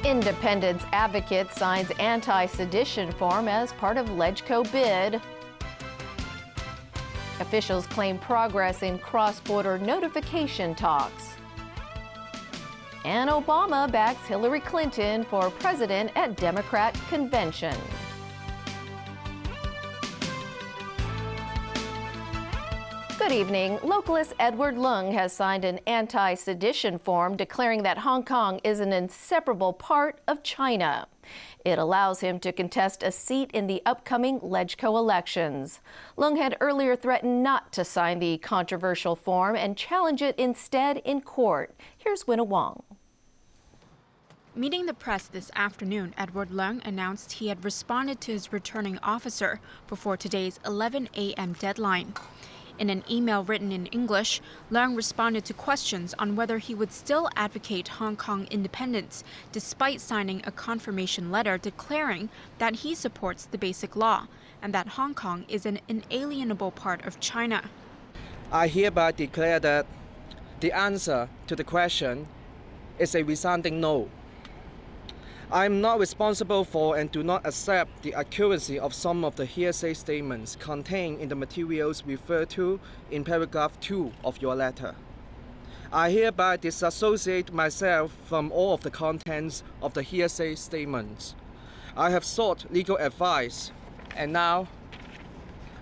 Independence advocate signs anti-sedition form as part of LegCo bid. Officials claim progress in cross-border notification talks. And Obama backs Hillary Clinton for president at Democrat convention. Good evening. Localist Edward Leung has signed an anti-sedition form declaring that Hong Kong is an inseparable part of China. It allows him to contest a seat in the upcoming LegCo elections. Leung had earlier threatened not to sign the controversial form and challenge it instead in court. Here's Winna Wong. Meeting the press this afternoon, Edward Leung announced he had responded to his returning officer before today's 11 a.m. deadline. In an email written in English, Leung responded to questions on whether he would still advocate Hong Kong independence despite signing a confirmation letter declaring that he supports the Basic Law and that Hong Kong is an inalienable part of China. I hereby declare that the answer to the question is a resounding no. I am not responsible for and do not accept the accuracy of some of the hearsay statements contained in the materials referred to in paragraph 2 of your letter. I hereby disassociate myself from all of the contents of the hearsay statements. I have sought legal advice, and now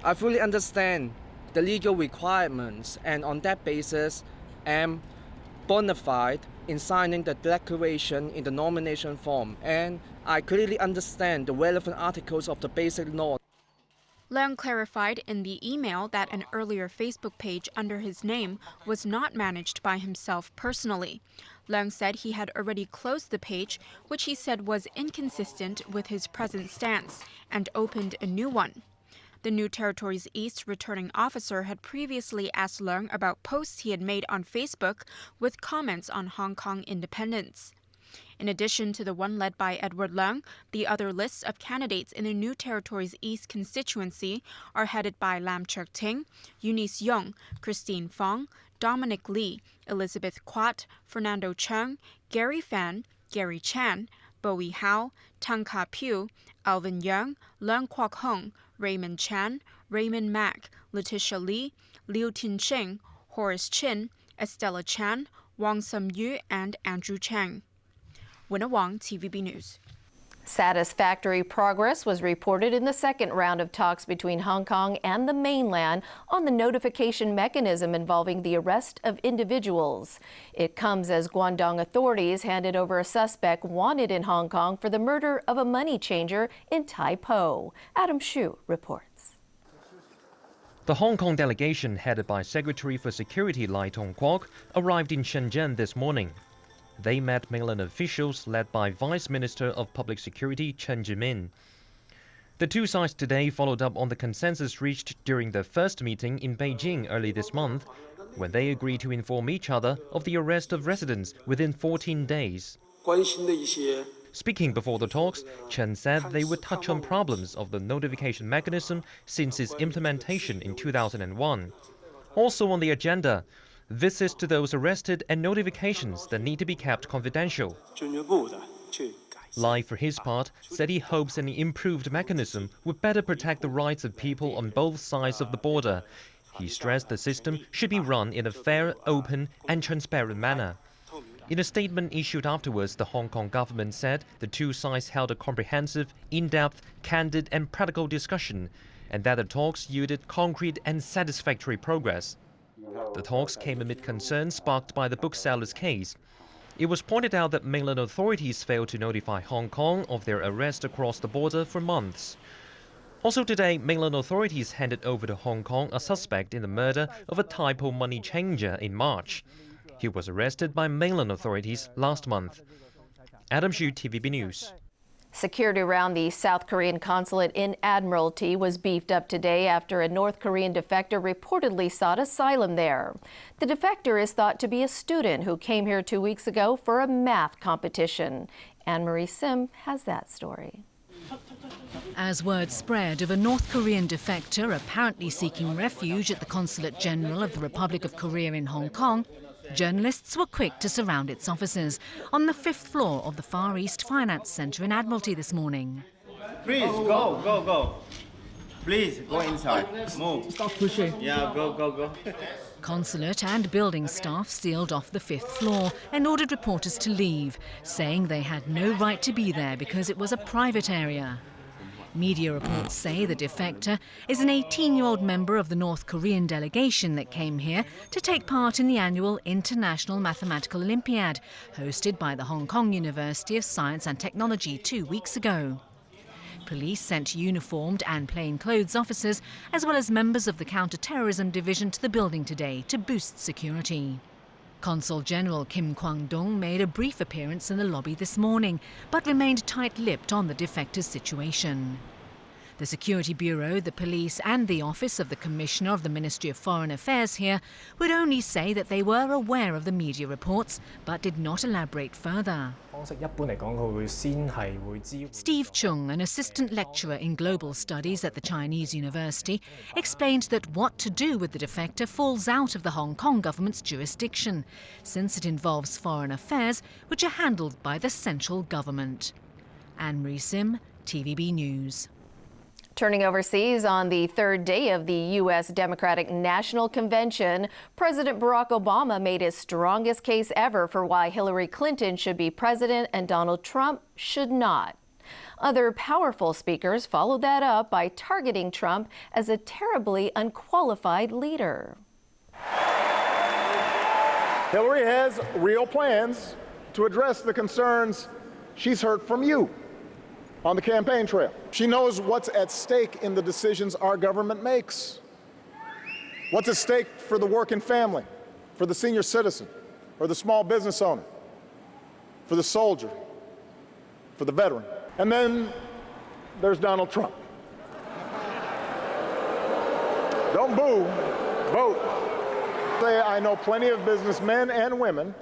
I fully understand the legal requirements, and on that basis am bona fide in signing the declaration in the nomination form, and I clearly understand the relevant articles of the Basic Law. Leung clarified in the email that an earlier Facebook page under his name was not managed by himself personally. Leung said he had already closed the page, which he said was inconsistent with his present stance, and opened a new one. The New Territories East returning officer had previously asked Leung about posts he had made on Facebook with comments on Hong Kong independence. In addition to the one led by Edward Leung, the other lists of candidates in the New Territories East constituency are headed by Lam Cheuk Ting, Eunice Yong, Christine Fong, Dominic Lee, Elizabeth Quat, Fernando Cheung, Gary Fan, Gary Chan, Bowie Howe, Tang Ka Piu, Alvin Yeung, Leung Kwok Hung, Raymond Chan, Raymond Mack, Letitia Lee, Liu Tin-sheng, Horace Chin, Estella Chan, Wang Sum-yu, and Andrew Chang. Winna Wong, TVB News. Satisfactory progress was reported in the second round of talks between Hong Kong and the mainland on the notification mechanism involving the arrest of individuals. It comes as Guangdong authorities handed over a suspect wanted in Hong Kong for the murder of a money changer in Tai Po. Adam Shu reports. The Hong Kong delegation, headed by Secretary for Security Lai Tong Kwok, arrived in Shenzhen this morning. They met mainland officials led by Vice Minister of Public Security Chen Jimin. The two sides today followed up on the consensus reached during their first meeting in Beijing early this month, when they agreed to inform each other of the arrest of residents within 14 days. Speaking before the talks, Chen said they would touch on problems of the notification mechanism since its implementation in 2001. Also on the agenda, visits to those arrested and notifications that need to be kept confidential. Lai, for his part, said he hopes an improved mechanism would better protect the rights of people on both sides of the border. He stressed the system should be run in a fair, open and transparent manner. In a statement issued afterwards, the Hong Kong government said the two sides held a comprehensive, in-depth, candid and practical discussion, and that the talks yielded concrete and satisfactory progress. The talks came amid concerns sparked by the bookseller's case. It was pointed out that mainland authorities failed to notify Hong Kong of their arrest across the border for months. Also today, mainland authorities handed over to Hong Kong a suspect in the murder of a Tai Po money changer in March. He was arrested by mainland authorities last month. Adam Shu, TVB News. Security around the South Korean consulate in Admiralty was beefed up today after a North Korean defector reportedly sought asylum there. The defector is thought to be a student who came here 2 weeks ago for a math competition. Anne-Marie Sim has that story. As word spread of a North Korean defector apparently seeking refuge at the Consulate General of the Republic of Korea in Hong Kong, Journalists were quick to surround its offices on the 5th floor of the Far East Finance Centre in Admiralty this morning. Please, go. Please, go inside. Move. Stop pushing. Yeah, go. Consulate and building staff sealed off the 5th floor and ordered reporters to leave, saying they had no right to be there because it was a private area. Media reports say the defector is an 18-year-old member of the North Korean delegation that came here to take part in the annual International Mathematical Olympiad, hosted by the Hong Kong University of Science and Technology 2 weeks ago. Police sent uniformed and plainclothes officers, as well as members of the counter-terrorism division, to the building today to boost security. Consul General Kim Kwang-dong made a brief appearance in the lobby this morning, but remained tight-lipped on the defector's situation. The Security Bureau, the police and the Office of the Commissioner of the Ministry of Foreign Affairs here would only say that they were aware of the media reports, but did not elaborate further. Steve Chung, an assistant lecturer in global studies at the Chinese University, explained that what to do with the defector falls out of the Hong Kong government's jurisdiction, since it involves foreign affairs which are handled by the central government. Anne-Marie Sim, TVB News. Turning overseas, on the third day of the U.S. Democratic National Convention, President Barack Obama made his strongest case ever for why Hillary Clinton should be president and Donald Trump should not. Other powerful speakers followed that up by targeting Trump as a terribly unqualified leader. Hillary has real plans to address the concerns she's heard from you on the campaign trail. She knows what's at stake in the decisions our government makes. What's at stake for the working family, for the senior citizen, or the small business owner, for the soldier, for the veteran. And then there's Donald Trump. Don't boo, vote. I know plenty of businessmen and women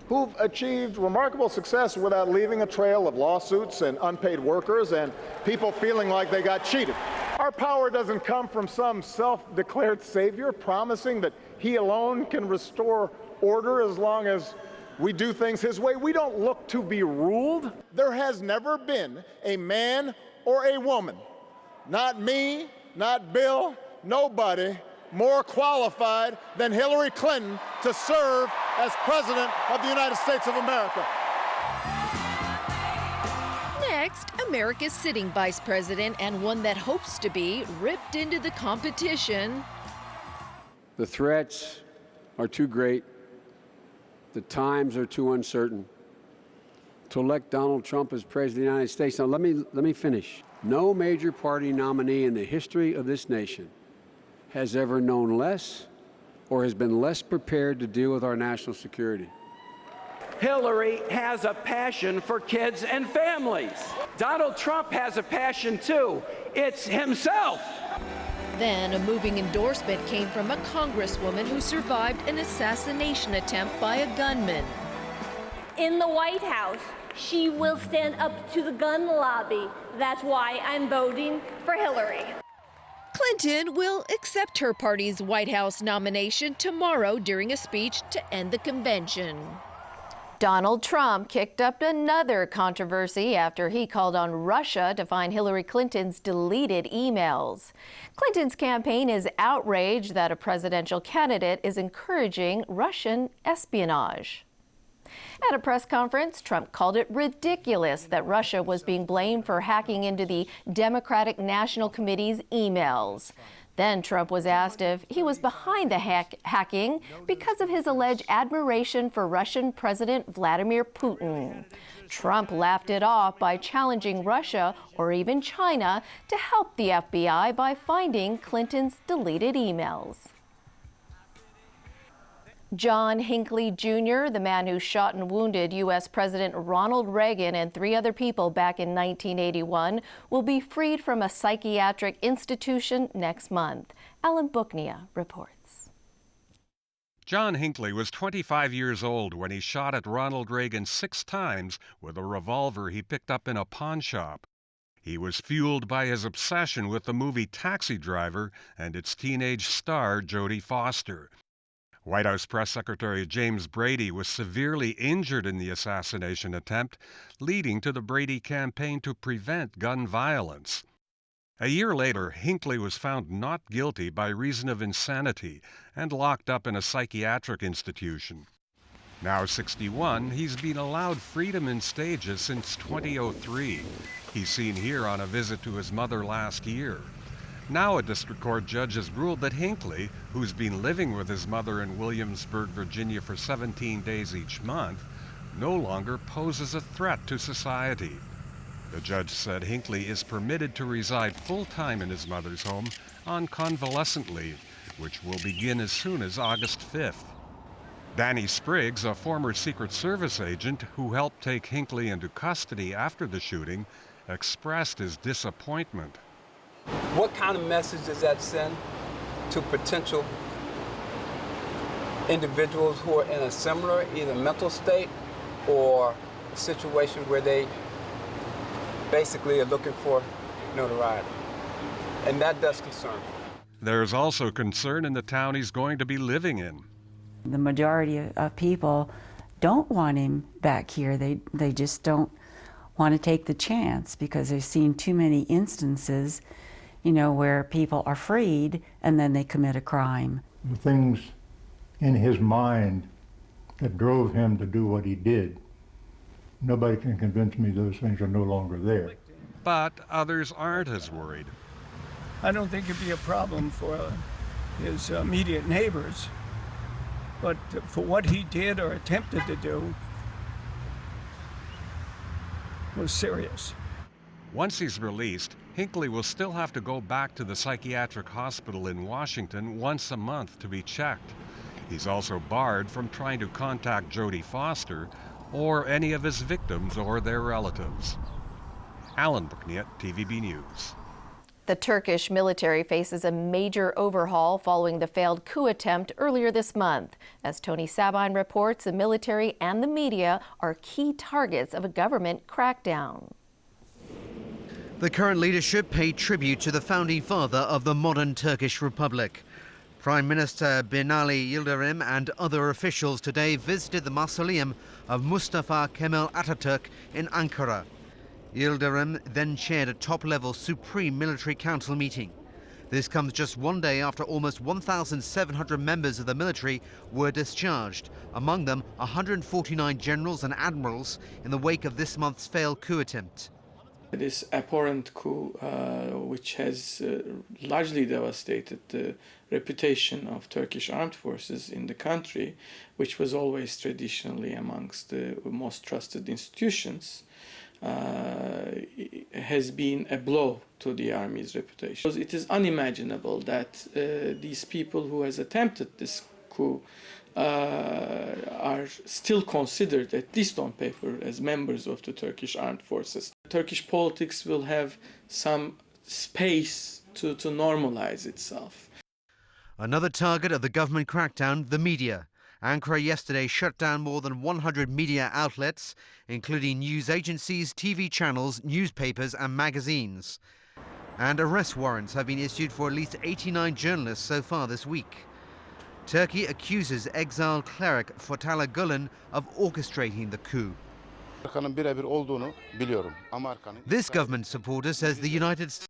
who've achieved remarkable success without leaving a trail of lawsuits and unpaid workers and people feeling like they got cheated. Our power doesn't come from some self-declared savior promising that he alone can restore order as long as we do things his way. We don't look to be ruled. There has never been a man or a woman, not me, not Bill, nobody, more qualified than Hillary Clinton to serve as President of the United States of America. Next, America's sitting vice president and one that hopes to be ripped into the competition. The threats are too great. The times are too uncertain to elect Donald Trump as President of the United States. Now, let me finish. No major party nominee in the history of this nation has ever known less or has been less prepared to deal with our national security. Hillary has a passion for kids and families. Donald Trump has a passion too. It's himself. Then a moving endorsement came from a congresswoman who survived an assassination attempt by a gunman. In the White House, she will stand up to the gun lobby. That's why I'm voting for Hillary. Clinton will accept her party's White House nomination tomorrow during a speech to end the convention. Donald Trump kicked up another controversy after he called on Russia to find Hillary Clinton's deleted emails. Clinton's campaign is outraged that a presidential candidate is encouraging Russian espionage. At a press conference, Trump called it ridiculous that Russia was being blamed for hacking into the Democratic National Committee's emails. Then Trump was asked if he was behind the hacking because of his alleged admiration for Russian President Vladimir Putin. Trump laughed it off by challenging Russia or even China to help the FBI by finding Clinton's deleted emails. John Hinckley Jr., the man who shot and wounded U.S. President Ronald Reagan and 3 other people back in 1981, will be freed from a psychiatric institution next month. Alan Booknia reports. John Hinckley was 25 years old when he shot at Ronald Reagan 6 times with a revolver he picked up in a pawn shop. He was fueled by his obsession with the movie Taxi Driver and its teenage star, Jodie Foster. White House Press Secretary James Brady was severely injured in the assassination attempt, leading to the Brady campaign to prevent gun violence. A year later, Hinckley was found not guilty by reason of insanity and locked up in a psychiatric institution. Now 61, he's been allowed freedom in stages since 2003. He's seen here on a visit to his mother last year. Now a district court judge has ruled that Hinckley, who's been living with his mother in Williamsburg, Virginia for 17 days each month, no longer poses a threat to society. The judge said Hinckley is permitted to reside full-time in his mother's home on convalescent leave, which will begin as soon as August 5th. Danny Spriggs, a former Secret Service agent who helped take Hinckley into custody after the shooting, expressed his disappointment. What kind of message does that send to potential individuals who are in a similar either mental state or a situation where they basically are looking for notoriety? And that does concern me. There's also concern in the town he's going to be living in. The majority of people don't want him back here. They just don't want to take the chance because they've seen too many instances, you know, where people are freed and then they commit a crime. The things in his mind that drove him to do what he did, nobody can convince me those things are no longer there. But others aren't as worried. I don't think it'd be a problem for his immediate neighbors, but for what he did or attempted to do was serious. Once he's released, Hinckley will still have to go back to the psychiatric hospital in Washington once a month to be checked. He's also barred from trying to contact Jodie Foster or any of his victims or their relatives. Alan Bukniet, TVB News. The Turkish military faces a major overhaul following the failed coup attempt earlier this month. As Tony Sabine reports, the military and the media are key targets of a government crackdown. The current leadership paid tribute to the founding father of the modern Turkish Republic. Prime Minister Binali Yildirim and other officials today visited the mausoleum of Mustafa Kemal Atatürk in Ankara. Yildirim then chaired a top-level Supreme Military Council meeting. This comes just one day after almost 1,700 members of the military were discharged, among them 149 generals and admirals, in the wake of this month's failed coup attempt. This abhorrent coup, which has largely devastated the reputation of Turkish armed forces in the country, which was always traditionally amongst the most trusted institutions, has been a blow to the army's reputation. It is unimaginable that these people who has attempted this coup are still considered, at least on paper, as members of the Turkish armed forces. Turkish politics will have some space to normalize itself. Another target of the government crackdown, the media. Ankara yesterday shut down more than 100 media outlets, including news agencies, TV channels, newspapers and magazines. And arrest warrants have been issued for at least 89 journalists so far this week. Turkey accuses exiled cleric Fethullah Gulen of orchestrating the coup. This government supporter says the United States